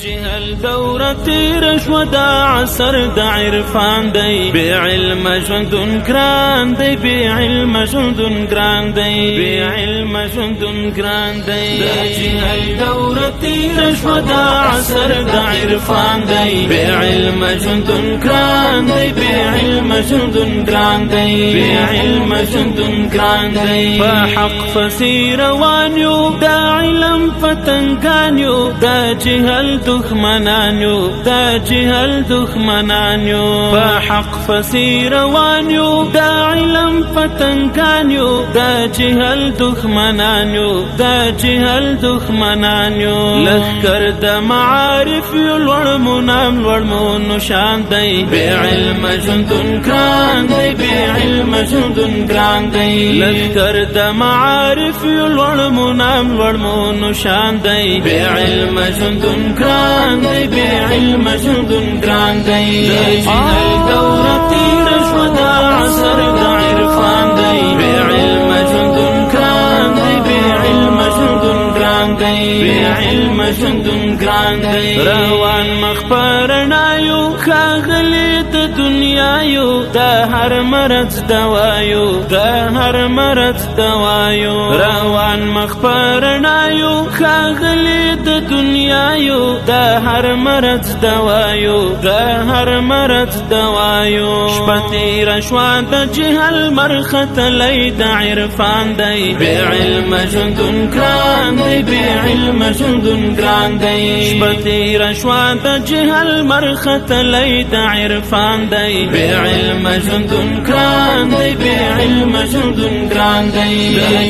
جهل دوره تیر شو دا عصر دا عرفان دی بی علم ژوندون ګران دی بی علم ژوندون ګران دی بی علم ژوندون ګران دی جهل دوره تیر شو دا عصر دا عرفان دی بی علم ژوندون ګران دی بی علم ژوندون ګران دی بی علم ژوندون ګران دی په حق فسیر روان یو دا علم فتنګان یو دا جهل دښمنان یو دا جهل دښمنان یو په حق فسیر روان یو دا علم فتنګان یو دا جهل دښمنان یو دا جهل دښمنان یو لښکر د معارف یو لوړ مو نام لوړ مو نشان دی بی علم ژوندون ګران دی بی علم ژوندون ګران دی لښکر د معارف یو لوړ مو نام لوړ مو نشان دی بی علم ژوندون ګران دی بی علم ژوندون ګران دی جهل دوره تیر شو دا عصر د عرفان دی بی علم ژوندون ګران دی بی علم ژوندون ګران دی بی علم ژوندون ګران دی روان مخ پر رڼایو ښاغلي د دنیا یو د هر مرض دوا یو د هر مرض دوا یو روان مخ پر رڼایو ښاغلي د دنیا یو د هر مرض دوا یو د هر مرض دوا یو شپه تېره شوه د جهل مرختلی د عرفان دی بی علم ژوندون ګران دی بی علم ژوندون ګران دی شپه تېره شوه د جهل مرختلی د عرفان دی بی علم ژوندون ګران دی بی علم ژوندون ګران دی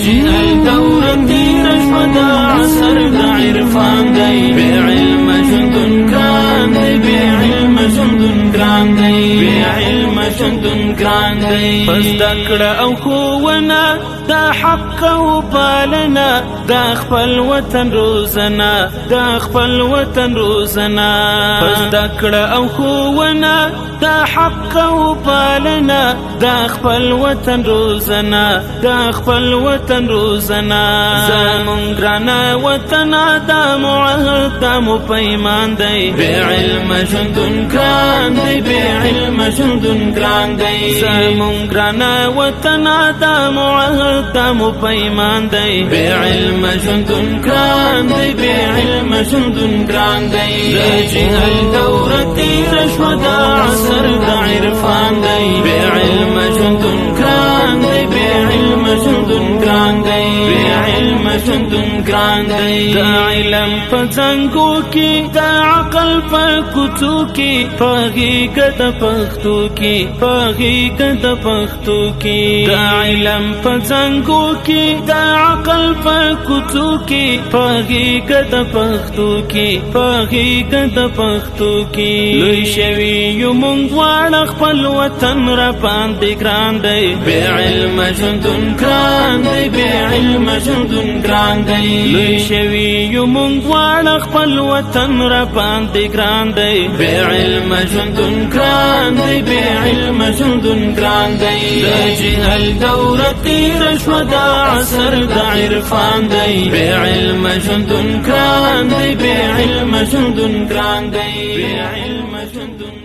جهل دوره تېره شوه د عصر د عرفان دی بی علم ژوندون ګران دی بی علم ژوندون ګران دی بی علم ژوندون ګران دی پس زده کړه او ښوونه دا حق او پالنه دا خپل وطن روزنه دا خپل وطن روزنه پس زده کړه او ښوونه دا حق او پالنه دا خپل وطن روزنه دا خپل وطن روزنه زمونږ ګرانه وطنه دا مو عهد دا مو پیمان دی بی علم ژوندون ګران دی بی علم ژوندون ګران دی زمونږ ګرانه وطنه دا مو عهد دا مو پیمان دی بی علم ژوندون ګران دی بی علم ژوندون ګران دی جهل دوره تېره شوه دا عصر د عرفان دی بی علم ژوندون ګران دی بی علم ژوندون ګران دی بی علم ژوندون ګران دی د علم په څنګو کې د عقل په کوڅو کې په حقیقت پښتو کې په حقیقت پښتو کې د علم په څنګو کې د عقل په کوڅو کې په حقیقت پښتو کې په حقیقت پښتو کې لوی شوي یو مونږ واړه خپل وطن را باندې ګران دی بی علم ژوندون ګران دی بی علم ژوندون ګران دی لوی شوي یو مونږ واړه خپل وطن را باندې ګران دی بی علم ژوندون ګران دی بی علم ژوندون ګران دی جهل دوره تېره شوه دا عصر د عرفان دی بی علم ژوندون ګران دی بی علم ژوندون ګران دی بی علم ژوندون